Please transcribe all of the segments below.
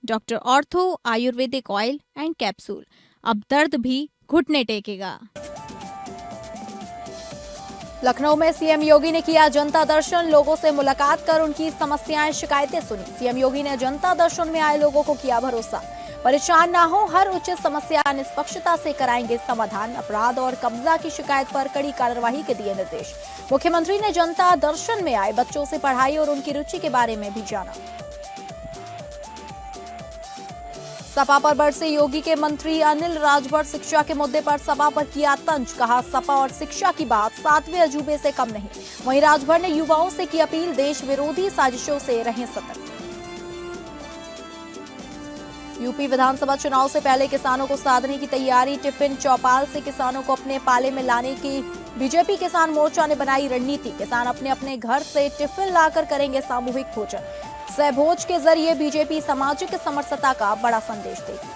Doctor ortho Ayurvedic oil and capsule, अब दर्द भी घुटने टेकेगा। लखनऊ में सीएम योगी ने किया जनता दर्शन, लोगों से मुलाकात कर उनकी समस्याएं शिकायतें सुनी। सीएम योगी ने जनता दर्शन में आए लोगों को किया भरोसा, परेशान ना हो, हर उचित समस्या निष्पक्षता से कराएंगे समाधान। अपराध और कब्जा की शिकायत पर कड़ी कार्रवाई के दिए निर्देश। मुख्यमंत्री ने जनता दर्शन में आए बच्चों से पढ़ाई और उनकी रुचि के बारे में भी जाना। सपा पर बरसे योगी के मंत्री अनिल राजभर, शिक्षा के मुद्दे पर सपा पर किया तंज, कहा सपा और शिक्षा की बात 7वें अजूबे से कम नहीं। वहीं राजभर ने युवाओं से की अपील, देश विरोधी साजिशों से रहें सतर्क। यूपी विधानसभा चुनाव से पहले किसानों को साधने की तैयारी, टिफिन चौपाल से किसानों को अपने पाले में लाने की बीजेपी किसान मोर्चा ने बनाई रणनीति। किसान अपने अपने घर से टिफिन लाकर करेंगे सामूहिक भोजन। सहभोज के जरिए बीजेपी सामाजिक समरसता का बड़ा संदेश देगी।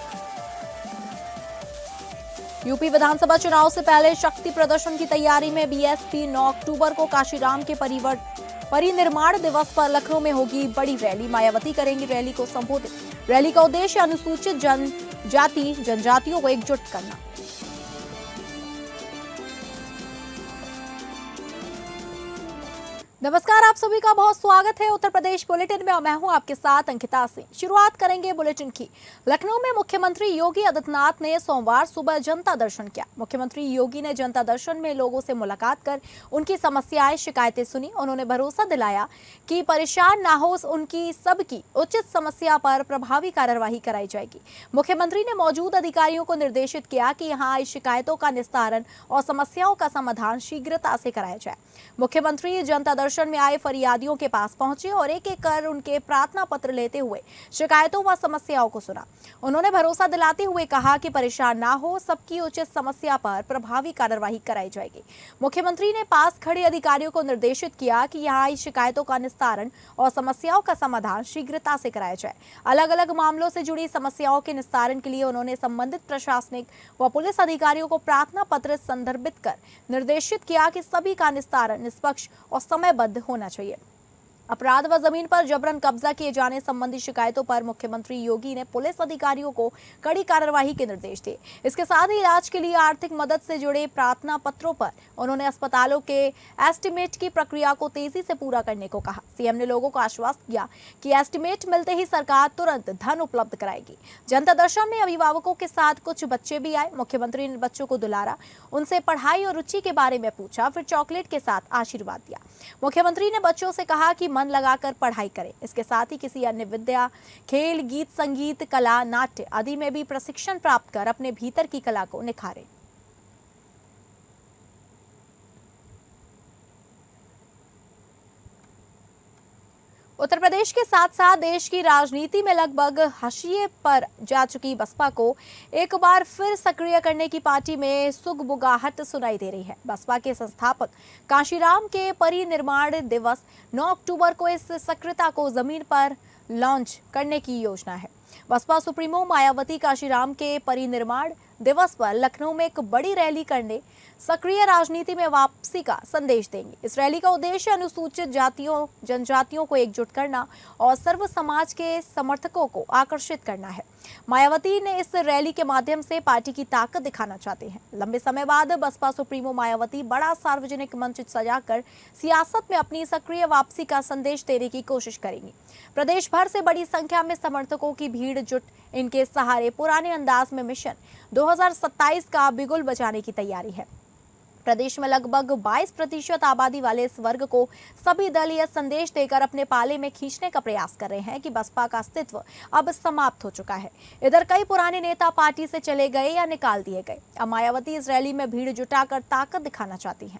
यूपी विधानसभा चुनाव से पहले शक्ति प्रदर्शन की तैयारी में बीएसपी 9 अक्टूबर को काशीराम के परिनिर्माण दिवस पर लखनऊ में होगी बड़ी रैली। मायावती करेंगी रैली को संबोधित। रैली का उद्देश्य अनुसूचित जनजातियों को एकजुट करना। नमस्कार, आप सभी का बहुत स्वागत है उत्तर प्रदेश बुलेटिन में। मैं हूं आपके साथ अंकिता सिंह। शुरुआत करेंगे बुलेटिन की। लखनऊ में मुख्यमंत्री योगी आदित्यनाथ ने सोमवार सुबह जनता दर्शन किया। मुख्यमंत्री योगी ने जनता दर्शन में लोगों से मुलाकात कर उनकी समस्याएं शिकायतें सुनी। उन्होंने भरोसा दिलाया कि परेशान ना हो, उनकी सबकी उचित समस्या पर प्रभावी कार्यवाही कराई जाएगी। मुख्यमंत्री ने मौजूद अधिकारियों को निर्देशित किया कि यहाँ आई शिकायतों का निस्तारण और समस्याओं का समाधान शीघ्रता से कराया जाए। मुख्यमंत्री जनता दर्शन में आए फरियादियों के पास पहुंचे और एक एक कर उनके प्रार्थना पत्र लेते हुए शिकायतों व समस्याओं को सुना। उन्होंने भरोसा दिलाते हुए कहा कि परेशान ना हो, सबकी उचित समस्या पर प्रभावी कार्यवाही कराई जाएगी। मुख्यमंत्री ने पास खड़े अधिकारियों को निर्देशित किया कि यहाँ आई शिकायतों का निस्तारण और समस्याओं का समाधान शीघ्रता से कराया जाए। अलग अलग मामलों से जुड़ी समस्याओं के निस्तारण के लिए उन्होंने संबंधित प्रशासनिक व पुलिस अधिकारियों को प्रार्थना पत्र संदर्भित कर निर्देशित किया कि सभी का निस्तारण निष्पक्ष और समयबद्ध होना चाहिए। अपराध व जमीन पर जबरन कब्जा किए जाने संबंधी शिकायतों पर मुख्यमंत्री योगी ने पुलिस अधिकारियों को कड़ी कार्रवाई के निर्देश दिए। इसके साथ ही इलाज के लिए आर्थिक मदद से जुड़े प्रार्थना पत्रों पर उन्होंने अस्पतालों के एस्टीमेट की प्रक्रिया को तेजी से पूरा करने को कहा। सीएम ने लोगों को आश्वस्त किया कि एस्टीमेट मिलते ही सरकार तुरंत धन उपलब्ध कराएगी। जनता दर्शन में अभिभावकों के साथ कुछ बच्चे भी आए। मुख्यमंत्री ने बच्चों को दुलारा, उनसे पढ़ाई और रुचि के बारे में पूछा, फिर चॉकलेट के साथ आशीर्वाद दिया। मुख्यमंत्री ने बच्चों से कहा कि मन लगाकर पढ़ाई करें। इसके साथ ही किसी अन्य विद्या, खेल, गीत, संगीत, कला, नाट्य आदि में भी प्रशिक्षण प्राप्त कर अपने भीतर की कला को निखारें। उत्तर प्रदेश के साथ साथ देश की राजनीति में लगभग हाशिए पर जा चुकी बसपा को एक बार फिर सक्रिय करने की पार्टी में सुगबुगाहट सुनाई दे रही है। बसपा के संस्थापक काशीराम के परिनिर्माण दिवस 9 अक्टूबर को इस सक्रियता को जमीन पर लॉन्च करने की योजना है। बसपा सुप्रीमो मायावती काशीराम के परिनिर्माण दिवस पर लखनऊ में एक बड़ी रैली करने सक्रिय राजनीति में वापसी का संदेश देंगे। इस रैली का उद्देश्य अनुसूचित जनजातियों को एकजुट करना और सर्व समाज के समर्थकों को आकर्षित करना है। मायावती ने इस रैली के माध्यम से पार्टी की ताकत दिखाना चाहते हैं। लंबे समय बाद बसपा सुप्रीमो मायावती बड़ा सार्वजनिक मंच सजाकर सियासत में अपनी सक्रिय वापसी का संदेश देने की कोशिश करेंगी। प्रदेश भर से बड़ी संख्या में समर्थकों की भीड़ जुट इनके सहारे पुराने अंदाज में मिशन 2027 का बिगुल बजाने की तैयारी है। प्रदेश में लगभग 22% आबादी वाले इस वर्ग को सभी दल यह संदेश देकर अपने पाले में खींचने का प्रयास कर रहे हैं कि बसपा का अस्तित्व अब समाप्त हो चुका है। इधर कई पुराने नेता पार्टी से चले गए या निकाल दिए गए। अब मायावती इस रैली में भीड़ जुटाकर ताकत दिखाना चाहती हैं।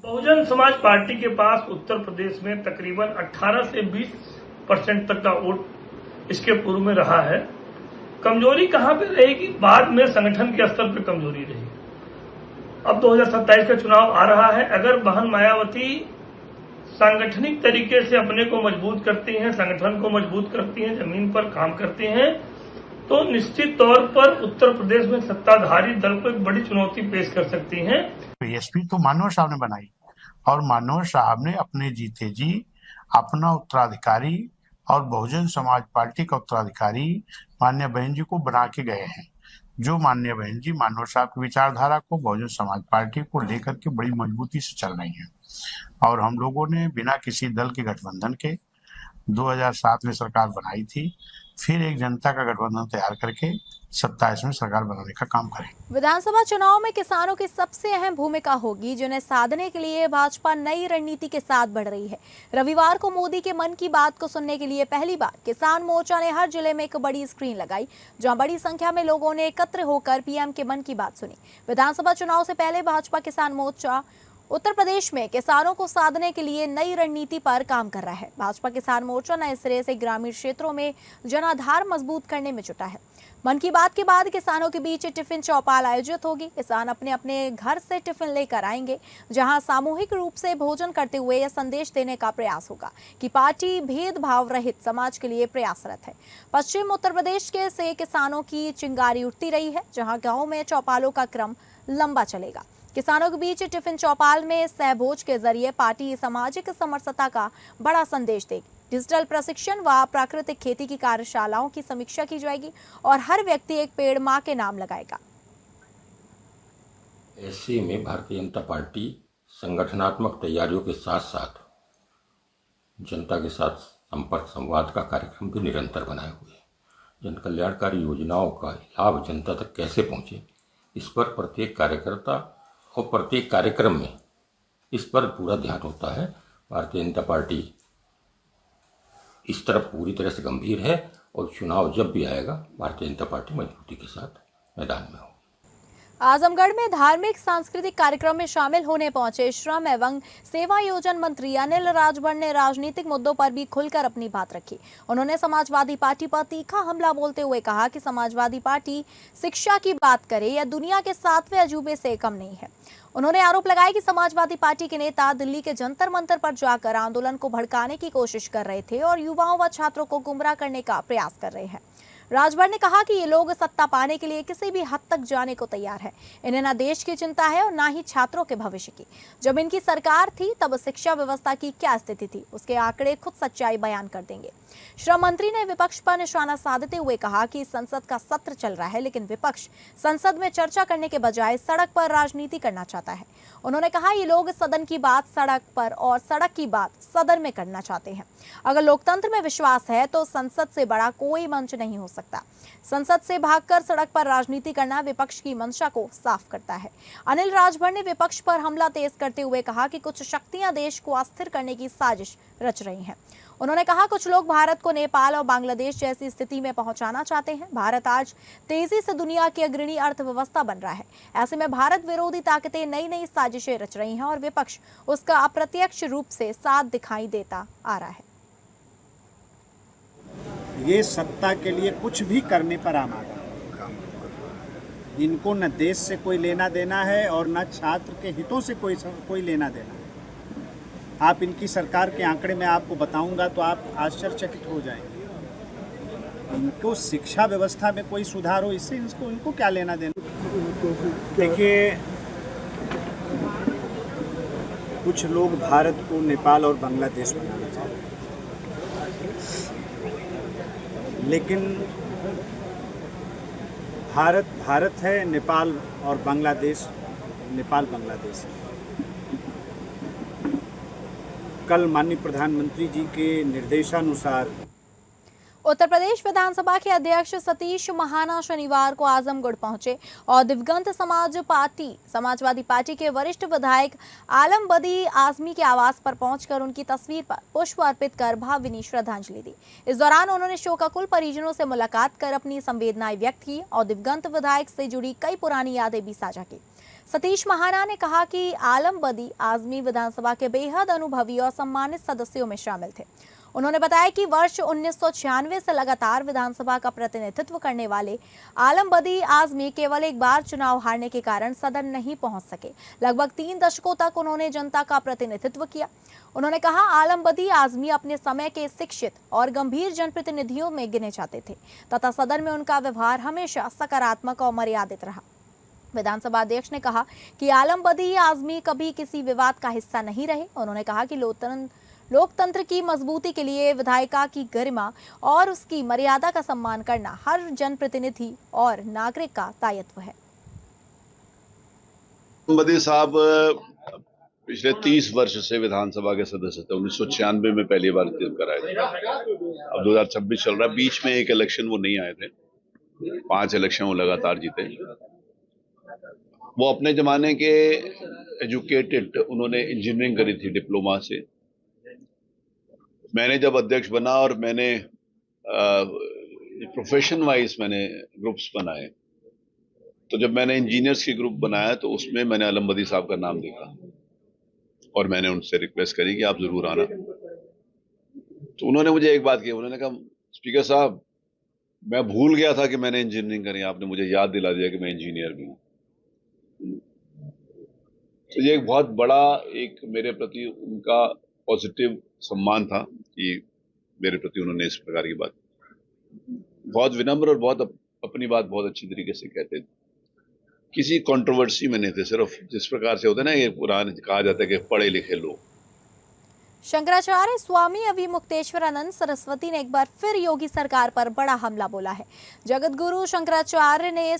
बहुजन समाज पार्टी के पास उत्तर प्रदेश में तकरीबन 18 से 20% तक का वोट इसके पूर्व में रहा है। कमजोरी कहां पे रहेगी? बाद में संगठन के स्तर पे कमजोरी रहेगी। अब 2027 का चुनाव आ रहा है। अगर बहन मायावती सांगठनिक तरीके से अपने को मजबूत करती हैं, संगठन को मजबूत करती हैं, जमीन पर काम करती हैं, तो निश्चित तौर पर उत्तर प्रदेश में सत्ताधारी दल को एक बड़ी चुनौती पेश कर सकती हैं। बीएसपी तो मनोहर साहब ने बनाई और मनोहर साहब ने अपने जीते जी अपना उत्तराधिकारी और बहुजन समाज पार्टी का उत्तराधिकारी माननीय बहन जी को बना के गए हैं। जो माननीय बहन जी मानव साहब की विचारधारा को, बहुजन समाज पार्टी को लेकर के बड़ी मजबूती से चल रही हैं। और हम लोगों ने बिना किसी दल के गठबंधन के 2007 में सरकार बनाई थी, फिर एक जनता का गठबंधन तैयार करके 27 में सरकार बनाने का काम करें। विधानसभा चुनाव में किसानों की सबसे अहम भूमिका होगी, जिन्हें साधने के लिए भाजपा नई रणनीति के साथ बढ़ रही है। रविवार को मोदी के मन की बात को सुनने के लिए पहली बार किसान मोर्चा ने हर जिले में एक बड़ी स्क्रीन लगाई, जहां बड़ी संख्या में लोगों ने एकत्र होकर पीएम के मन की बात सुनी। विधानसभा चुनाव से पहले भाजपा किसान मोर्चा उत्तर प्रदेश में किसानों को साधने के लिए नई रणनीति पर काम कर रहा है। भाजपा किसान मोर्चा नए सिरे से ग्रामीण क्षेत्रों में जनाधार मजबूत करने में जुटा है। मन की बात के बाद किसानों के बीच टिफिन चौपाल आयोजित होगी। किसान अपने अपने घर से टिफिन लेकर आएंगे, जहां सामूहिक रूप से भोजन करते हुए यह संदेश देने का प्रयास होगा कि पार्टी भेदभाव रहित समाज के लिए प्रयासरत है। पश्चिम उत्तर प्रदेश के से किसानों की चिंगारी उठती रही है, जहां गाँव में चौपालों का क्रम लंबा चलेगा। किसानों के बीच टिफिन चौपाल में सहभोज के जरिए पार्टी सामाजिक समरसता का बड़ा संदेश देगी। डिजिटल प्रशिक्षण व प्राकृतिक खेती की कार्यशालाओं की समीक्षा की जाएगी और हर व्यक्ति एक पेड़ मां के नाम लगाएगा। ऐसे में भारतीय जनता पार्टी संगठनात्मक तैयारियों के साथ साथ जनता के साथ संपर्क संवाद का कार्यक्रम भी निरंतर बनाए हुए है। जन कल्याणकारी योजनाओं का लाभ जनता तक कैसे पहुंचे, इस पर प्रत्येक कार्यकर्ता और प्रत्येक कार्यक्रम में इस पर पूरा ध्यान होता है। भारतीय जनता पार्टी इस तरफ पूरी तरह से गंभीर है और चुनाव जब भी आएगा भारतीय जनता पार्टी मजबूती के साथ मैदान में होगी। आजमगढ़ में धार्मिक सांस्कृतिक कार्यक्रम में शामिल होने पहुंचे श्रम एवं सेवा योजन मंत्री अनिल राजभर ने राजनीतिक मुद्दों पर भी खुलकर अपनी बात रखी। उन्होंने समाजवादी पार्टी पर तीखा हमला बोलते हुए कहा कि समाजवादी पार्टी शिक्षा की बात करे या दुनिया के 7वें अजूबे से कम नहीं है। उन्होंने आरोप लगाया कि समाजवादी पार्टी के नेता दिल्ली के जंतर मंतर पर जाकर आंदोलन को भड़काने की कोशिश कर रहे थे और युवाओं व छात्रों को गुमराह करने का प्रयास कर रहे हैं। राजभर ने कहा कि ये लोग सत्ता पाने के लिए किसी भी हद तक जाने को तैयार है। इन्हें न देश की चिंता है और न ही छात्रों के भविष्य की। जब इनकी सरकार थी तब शिक्षा व्यवस्था की क्या स्थिति थी, उसके आंकड़े खुद सच्चाई बयान कर देंगे। श्रम मंत्री ने विपक्ष पर निशाना साधते हुए कहा कि संसद का सत्र चल रहा है, लेकिन विपक्ष संसद में चर्चा करने के बजाय सड़क पर राजनीति करना चाहता है। उन्होंने कहा ये लोग सदन की बात सड़क पर और सड़क की बात सदन में करना चाहते हैं। अगर लोकतंत्र में विश्वास है तो संसद से बड़ा कोई मंच नहीं हो सकता। संसद से भागकर सड़क पर राजनीति करना विपक्ष की मंशा को साफ करता है। अनिल राजभर ने विपक्ष पर हमला तेज करते हुए कहा कि कुछ शक्तियां देश को अस्थिर करने की साजिश रच रही हैं। उन्होंने कहा कुछ लोग भारत को नेपाल और बांग्लादेश जैसी स्थिति में पहुंचाना चाहते हैं। भारत आज तेजी से दुनिया की अग्रणी अर्थव्यवस्था बन रहा है। ऐसे में भारत विरोधी ताकतें नई नई साजिशें रच रही हैं और विपक्ष उसका अप्रत्यक्ष रूप से साथ दिखाई देता आ रहा है। ये सत्ता के लिए कुछ भी करने पर आमादा है। इनको न देश से कोई लेना देना है और न छात्र के हितों से कोई लेना देना है। आप इनकी सरकार के आंकड़े में आपको बताऊंगा तो आप आश्चर्यचकित हो जाएंगे। इनको शिक्षा व्यवस्था में कोई सुधार हो, इससे इनको क्या लेना देना। देखिए, कुछ लोग भारत को नेपाल और बांग्लादेश बनाना चाहते हैं, लेकिन भारत भारत है, नेपाल और बांग्लादेश नेपाल बांग्लादेश है। कल माननीय प्रधानमंत्री जी के निर्देशानुसार उत्तर प्रदेश विधानसभा के अध्यक्ष सतीश महाना शनिवार को आजमगढ़ पहुंचे और दिवंगत समाजवादी पार्टी के वरिष्ठ विधायक आलम बदी आजमी के आवास पर पहुंचकर उनकी तस्वीर पर पुष्प अर्पित कर भावभीनी श्रद्धांजलि दी। इस दौरान उन्होंने शोकाकुल परिजनों से मुलाकात कर अपनी संवेदनाएं व्यक्त की और दिवंगत विधायक से जुड़ी कई पुरानी यादें भी साझा की। सतीश महाना ने कहा कि आलम बदी आजमी विधानसभा के बेहद अनुभवी और सम्मानित सदस्यों में शामिल थे। उन्होंने बताया कि वर्ष 1996 से लगातार विधानसभा का प्रतिनिधित्व करने वाले आलम बदी आजमी केवल एक बार चुनाव हारने के कारण सदन नहीं पहुंच सके। लगभग 3 दशकों तक उन्होंने जनता का प्रतिनिधित्व किया। उन्होंने कहा आलम बदी आजमी अपने समय के शिक्षित और गंभीर जनप्रतिनिधियों में गिने जाते थे तथा सदन में उनका व्यवहार हमेशा सकारात्मक और मर्यादित रहा। विधानसभा अध्यक्ष ने कहा कि आलम बदी आजमी कभी किसी विवाद का हिस्सा नहीं रहे। उन्होंने कहा कि लोकतंत्र की मजबूती के लिए विधायिका की गरिमा और उसकी मर्यादा का सम्मान करना हर जनप्रतिनिधि और नागरिक का दायित्व है। मोदी साहब पिछले 30 वर्ष से विधानसभा के सदस्य थे। 1996 में पहली बार चुनाव कराए थे। अब 2026 चल रहा है। बीच में एक इलेक्शन वो नहीं आए थे, 5 इलेक्शन वो लगातार जीते। वो अपने जमाने के एजुकेटेड, उन्होंने इंजीनियरिंग करी थी डिप्लोमा से। मैंने जब अध्यक्ष बना और मैंने प्रोफेशन वाइज मैंने ग्रुप्स बनाए, तो जब मैंने इंजीनियर्स की ग्रुप बनाया तो उसमें मैंने आलम बदी साहब का नाम देखा और मैंने उनसे रिक्वेस्ट करी कि आप जरूर आना। तो उन्होंने मुझे एक बात की, उन्होंने कहा स्पीकर साहब मैं भूल गया था कि मैंने इंजीनियरिंग करी, आपने मुझे याद दिला दिया कि मैं इंजीनियर भी हूं। तो ये एक बहुत बड़ा एक मेरे प्रति उनका पॉजिटिव सम्मान था कि मेरे प्रति उन्होंने इस प्रकार की बात, बहुत विनम्र और बहुत अपनी बात बहुत अच्छी तरीके से कहते थे। किसी कंट्रोवर्सी में नहीं थे, सिर्फ जिस प्रकार से होता है ना, ये पुराने कहा जाता है कि पढ़े लिखे लोग। शंकराचार्य स्वामी अभिमुक्तेश्वरानंद सरस्वती ने एक बार फिर योगी सरकार पर बड़ा हमला बोला है। जगत गुरु शंकराचार्य ने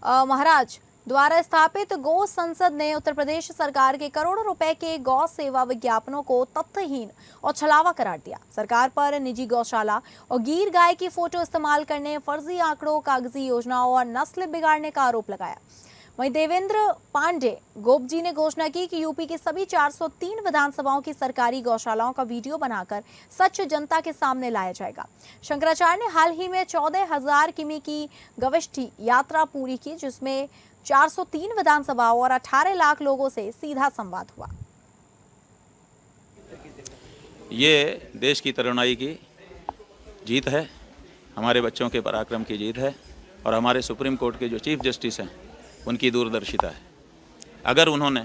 महाराज द्वारा स्थापित गौ संसद ने उत्तर प्रदेश सरकार के करोड़ों रुपए के गौ सेवा विज्ञापनों को तथ्यहीन और छलावा करार दिया। सरकार पर निजी गौशाला और गीर गाय की फोटो इस्तेमाल करने, फर्जी आंकड़ों, कागजी योजनाओं और नस्ल बिगाड़ने का आरोप लगाया। वहीं देवेंद्र पांडे गोपजी ने घोषणा की कि यूपी की सभी 403 विधानसभाओं की सरकारी गौशालाओं का वीडियो बनाकर सच जनता के सामने लाया जाएगा। शंकराचार्य ने हाल ही में 14,000 किमी की गविष्ठी यात्रा पूरी की, जिसमें 403 विधानसभाओं और 18 लाख लोगों से सीधा संवाद हुआ। ये देश की तरुणाई की जीत है, हमारे बच्चों के पराक्रम की जीत है और हमारे सुप्रीम कोर्ट के जो चीफ जस्टिस हैं उनकी दूरदर्शिता है। अगर उन्होंने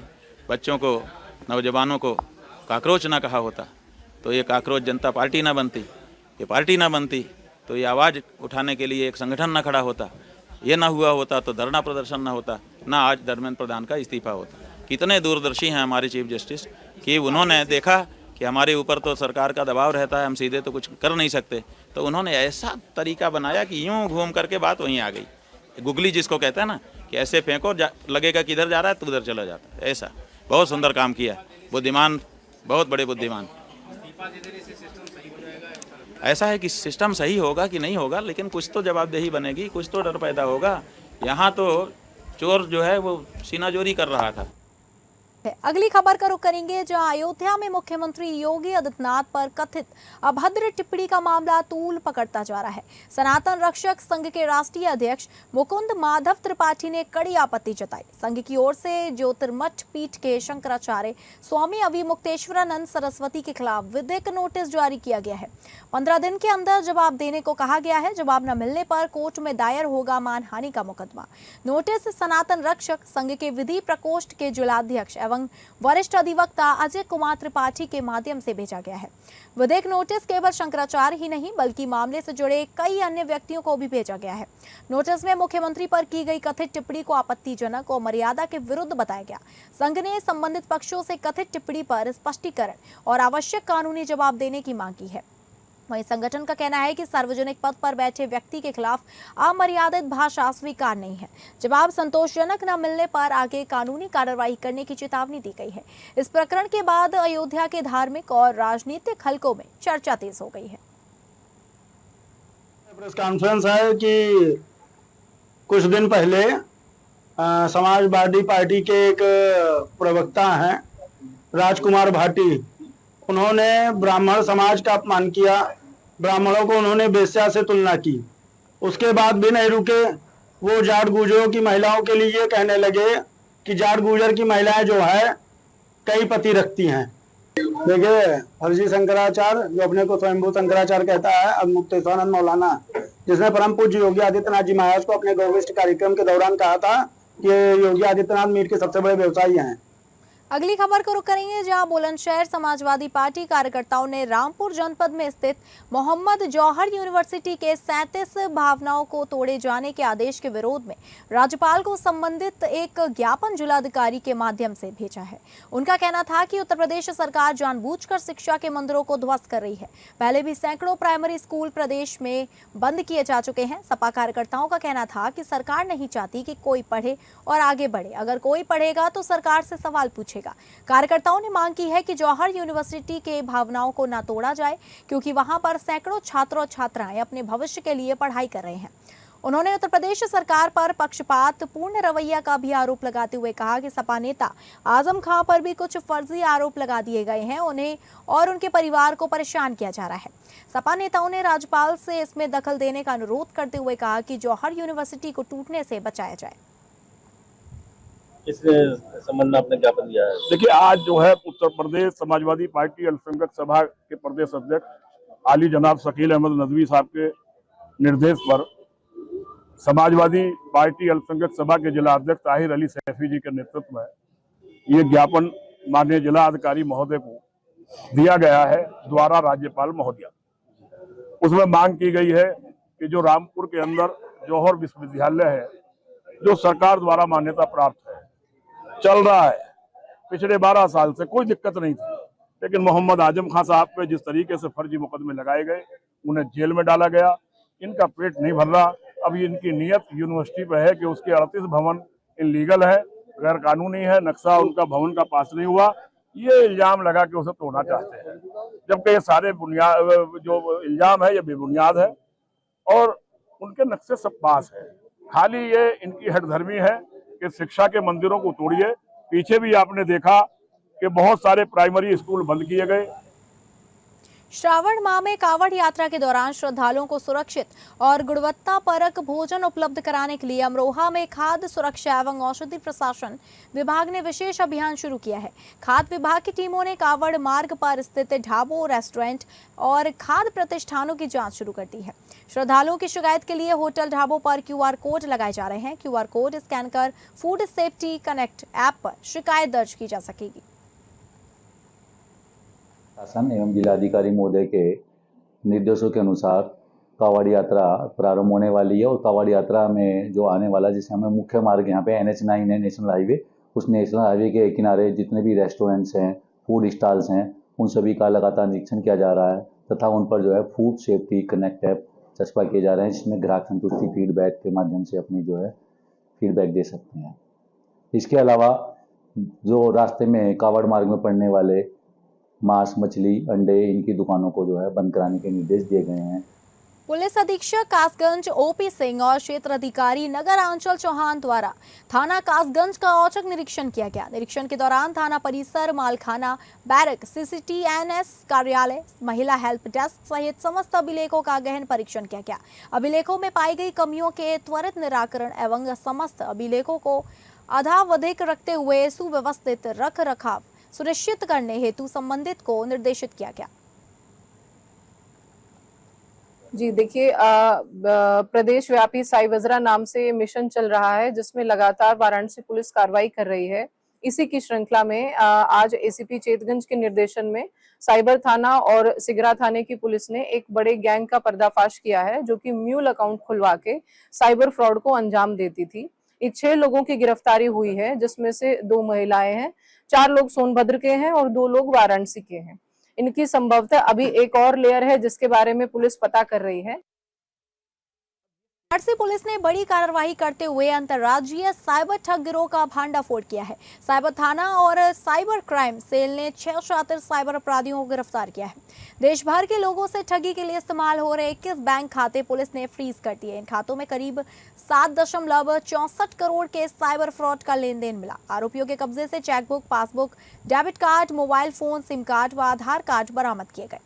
बच्चों को, नौजवानों को काकरोच ना कहा होता तो ये काकरोच जनता पार्टी ना बनती, ये पार्टी ना बनती तो ये आवाज़ उठाने के लिए एक संगठन ना खड़ा होता, ये ना हुआ होता तो धरना प्रदर्शन ना होता, ना आज धर्मेंद्र प्रधान का इस्तीफा होता। कितने दूरदर्शी हैं हमारे चीफ जस्टिस कि उन्होंने देखा कि हमारे ऊपर तो सरकार का दबाव रहता है, हम सीधे तो कुछ कर नहीं सकते, तो उन्होंने ऐसा तरीका बनाया कि यूँ घूम करके बात वहीं आ गई। गुगली जिसको कहते हैं ना कि ऐसे फेंको लगेगा कि इधर जा रहा है तो उधर चला जाता है, ऐसा बहुत सुंदर काम किया। बुद्धिमान, बहुत बड़े बुद्धिमान। ऐसा है कि सिस्टम सही होगा कि नहीं होगा, लेकिन कुछ तो जवाबदेही बनेगी, कुछ तो डर पैदा होगा। यहाँ तो चोर जो है वो सीनाजोरी कर रहा था। अगली खबर का रुख करेंगे, जहां अयोध्या में मुख्यमंत्री योगी आदित्यनाथ पर कथित अभद्र टिप्पणी का मामला तूल पकड़ता जा रहा है। सनातन रक्षक संघ के राष्ट्रीय अध्यक्ष मुकुंद माधव त्रिपाठी ने कड़ी आपत्ति जताई। संघ की ओर से ज्योतिर्मठ पीठ के शंकराचार्य स्वामी अभिमुक्तेश्वरानंद सरस्वती के खिलाफ विधिक नोटिस जारी किया गया है। 15 दिन के अंदर जवाब देने को कहा गया है। जवाब न मिलने पर कोर्ट में दायर होगा मानहानि का मुकदमा। नोटिस सनातन रक्षक संघ के विधि प्रकोष्ठ के जिलाध्यक्ष एवं वरिष्ठ अधिवक्ता अजय कुमार त्रिपाठी के माध्यम से भेजा गया है। विधिक नोटिस केवल शंकराचार्य ही नहीं बल्कि मामले से जुड़े कई अन्य व्यक्तियों को भी भेजा गया है। नोटिस में मुख्यमंत्री पर की गई कथित टिप्पणी को आपत्तिजनक और मर्यादा के विरुद्ध बताया गया। संघ ने संबंधित पक्षों से कथित टिप्पणी पर स्पष्टीकरण और आवश्यक कानूनी जवाब देने की मांग की है। वहीं संगठन का कहना है कि सार्वजनिक पद पर बैठे व्यक्ति के खिलाफ अमर्यादित भाषा स्वीकार नहीं है। जवाब संतोषजनक न मिलने पर आगे कानूनी कार्रवाई करने की चेतावनी दी गई है। इस प्रकरण के बाद अयोध्या के धार्मिक और राजनीतिक हलकों में चर्चा तेज हो गई है। प्रेस कॉन्फ्रेंस है कि कुछ दिन पहले समाजवादी पार्टी के एक प्रवक्ता हैं राजकुमार भाटी, उन्होंने ब्राह्मण समाज का अपमान किया, ब्राह्मणों को उन्होंने वेश्या से तुलना की। उसके बाद भी नहीं रुके, वो जाट गुजरों की महिलाओं के लिए ये कहने लगे कि जाट गुजर की महिलाएं जो है कई पति रखती हैं। देखिए, फर्जी शंकराचार्य जो अपने को स्वयंभू शंकराचार्य कहता है, अब मुक्तेश्वरानंद मौलाना, जिसने परम पूज्य योगी आदित्यनाथ जी महाराज को अपने गौरविष्ट कार्यक्रम के दौरान कहा था कि योगी आदित्यनाथ मीट के सबसे बड़े व्यवसायी हैं। अगली खबर को रुख करेंगे, जहां बुलंदशहर समाजवादी पार्टी कार्यकर्ताओं ने रामपुर जनपद में स्थित मोहम्मद जौहर यूनिवर्सिटी के 37 भावनाओं को तोड़े जाने के आदेश के विरोध में राज्यपाल को संबंधित एक ज्ञापन जिलाधिकारी के माध्यम से भेजा है। उनका कहना था कि उत्तर प्रदेश सरकार जानबूझकर शिक्षा के मंदिरों को ध्वस्त कर रही है। पहले भी सैकड़ों प्राइमरी स्कूल प्रदेश में बंद किए जा चुके हैं। सपा कार्यकर्ताओं का कहना था कि सरकार नहीं चाहती कि कोई पढ़े और आगे बढ़े, अगर कोई पढ़ेगा तो सरकार से सवाल पूछेगा। कार्यकर्ताओं ने मांग की है कि जौहर यूनिवर्सिटी के भावनाओं को न तोड़ा जाए, क्योंकि वहां पर सैकड़ों छात्र और छात्राएं अपने भविष्य के लिए पढ़ाई कर रहे हैं। उन्होंने उत्तर प्रदेश सरकार पर पक्षपात पूर्ण रवैया का भी आरोप लगाते हुए कहा कि सपा नेता आजम खां पर भी कुछ फर्जी आरोप लगा दिए गए हैं, उन्हें और उनके परिवार को परेशान किया जा रहा है। सपा नेताओं ने राज्यपाल से इसमें दखल देने का अनुरोध करते हुए कहा कि जौहर यूनिवर्सिटी को टूटने से बचाया जाए। इस संबंध में आपने ज्ञापन दिया है? देखिए, आज जो है उत्तर प्रदेश समाजवादी पार्टी अल्पसंख्यक सभा के प्रदेश अध्यक्ष आली जनाब शकील अहमद नदवी साहब के निर्देश पर समाजवादी पार्टी अल्पसंख्यक सभा के जिला अध्यक्ष ताहिर अली सैफी जी के नेतृत्व में ये ज्ञापन माननीय जिला अधिकारी महोदय को दिया गया है द्वारा राज्यपाल महोदया। उसमें मांग की गई है कि जो रामपुर के अंदर जौहर विश्वविद्यालय है, जो सरकार द्वारा मान्यता प्राप्त है, चल रहा है, पिछले 12 साल से कोई दिक्कत नहीं थी, लेकिन मोहम्मद आजम खां साहब पे जिस तरीके से फर्जी मुकदमे लगाए गए, उन्हें जेल में डाला गया, इनका पेट नहीं भर रहा। अब इनकी नीयत यूनिवर्सिटी पे है कि उसके 38 भवन इलीगल है, गैर कानूनी है, नक्शा उनका भवन का पास नहीं हुआ, ये इल्जाम लगा के उसे तोड़ना चाहते हैं, जबकि ये सारे बुनियाद जो इल्जाम है ये बेबुनियाद है और उनके नक्शे सब पास है। खाली ये इनकी हठधर्मी है कि शिक्षा के मंदिरों को तोड़िए। पीछे भी आपने देखा कि बहुत सारे प्राइमरी स्कूल बंद किए गए। श्रावण माह में कांवड़ यात्रा के दौरान श्रद्धालुओं को सुरक्षित और गुणवत्तापरक भोजन उपलब्ध कराने के लिए अमरोहा में खाद्य सुरक्षा एवं औषधि प्रशासन विभाग ने विशेष अभियान शुरू किया है। खाद्य विभाग की टीमों ने कांवड़ मार्ग पर स्थित ढाबों, रेस्टोरेंट और खाद्य प्रतिष्ठानों की जांच शुरू कर दी है। श्रद्धालुओं की शिकायत के लिए होटल, ढाबों पर QR कोड लगाए जा रहे हैं। QR कोड स्कैन कर फूड सेफ्टी कनेक्ट ऐप पर शिकायत दर्ज की जा सकेगी। शासन एवं जिलाधिकारी महोदय के निर्देशों के अनुसार कांवड़ यात्रा प्रारंभ होने वाली है और कांवड़ यात्रा में जो आने वाला, जिससे हमें मुख्य मार्ग यहाँ पे NH9 है, नेशनल हाईवे, उस नेशनल हाईवे के किनारे जितने भी रेस्टोरेंट्स हैं, फूड स्टॉल्स हैं, उन सभी का लगातार निरीक्षण किया जा रहा है तथा उन पर जो है फूड सेफ्टी कनेक्ट ऐप चस्पा किए जा रहे हैं, जिसमें ग्राहक संतुष्टि फीडबैक के माध्यम से अपनी जो है फीडबैक दे सकते हैं। इसके अलावा जो रास्ते में कांवड़ मार्ग में पड़ने वाले मांस, मछली, अंडे, इनकी दुकानों को जो है बंद कराने के निर्देश दिए गए हैं। पुलिस अधीक्षक कासगंज OP सिंह और क्षेत्र अधिकारी नगर आंचल चौहान द्वारा थाना कासगंज का औचक निरीक्षण किया गया। निरीक्षण के दौरान थाना परिसर, मालखाना, बैरक, CCTNS कार्यालय, महिला हेल्प डेस्क सहित समस्त अभिलेखों का गहन परीक्षण किया गया। अभिलेखों में पाई गई कमियों के त्वरित निराकरण एवं समस्त अभिलेखों को अधावधिक रखते हुए सुव्यवस्थित रख रखाव सुनिश्चित करने हेतु संबंधित को निर्देशित किया गया। जी देखिए, प्रदेश व्यापी साइवजरा नाम से मिशन चल रहा है, जिसमें लगातार वाराणसी पुलिस कार्रवाई कर रही है। इसी की श्रृंखला में आज ACP चेतगंज के निर्देशन में साइबर थाना और सिगरा थाने की पुलिस ने एक बड़े गैंग का पर्दाफाश किया है, जो कि म्यूल अकाउंट खुलवा के साइबर फ्रॉड को अंजाम देती थी। 6 लोगों की गिरफ्तारी हुई है, जिसमें से 2 महिलाएं हैं, 4 लोग सोनभद्र के हैं और 2 लोग वाराणसी के हैं। इनकी संभवतः अभी एक और लेयर है, जिसके बारे में पुलिस पता कर रही है। वाराणसी पुलिस ने बड़ी कार्रवाई करते हुए अंतर्राज्यीय साइबर ठग गिरोह का भांडाफोड़ किया है। साइबर थाना और साइबर क्राइम सेल ने 6 शातिर साइबर अपराधियों को गिरफ्तार किया है। देश भर के लोगों से ठगी के लिए इस्तेमाल हो रहे 21 बैंक खाते पुलिस ने फ्रीज कर दिए। इन खातों में करीब 7.64 करोड़ के साइबर फ्रॉड का लेन देन मिला। आरोपियों के कब्जे से chequebook, passbook, debit card, mobile phone, SIM card व आधार कार्ड बरामद किए गए।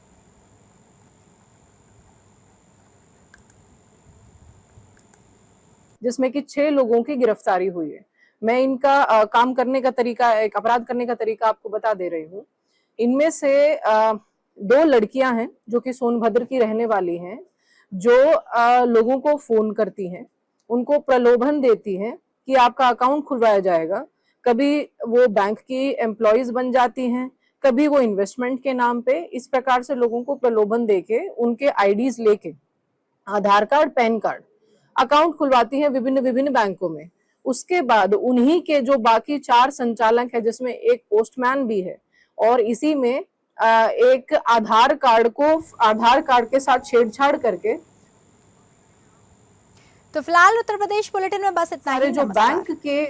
जिसमें कि 6 लोगों की गिरफ्तारी हुई है। मैं इनका काम करने का तरीका, एक अपराध करने का तरीका आपको बता दे रही हूँ। इनमें से 2 लड़कियां हैं जो कि सोनभद्र की रहने वाली हैं, जो लोगों को फोन करती हैं, उनको प्रलोभन देती हैं कि आपका अकाउंट खुलवाया जाएगा, कभी वो बैंक की एम्प्लॉयज बन जाती हैं, कभी वो इन्वेस्टमेंट के नाम पे इस प्रकार से लोगों को प्रलोभन देके उनके आईडीज लेके आधार कार्ड, पैन कार्ड, अकाउंट खुलवाती हैं विभिन्न विभिन्न बैंकों में। उसके बाद उन्हीं के जो बाकी 4 संचालक है, जिसमें एक पोस्टमैन भी है, और इसी में एक आधार कार्ड के साथ छेड़छाड़ करके तो फिलहाल उत्तर प्रदेश बुलेटिन में बस इतना ही। जो नमस्कार। बैंक के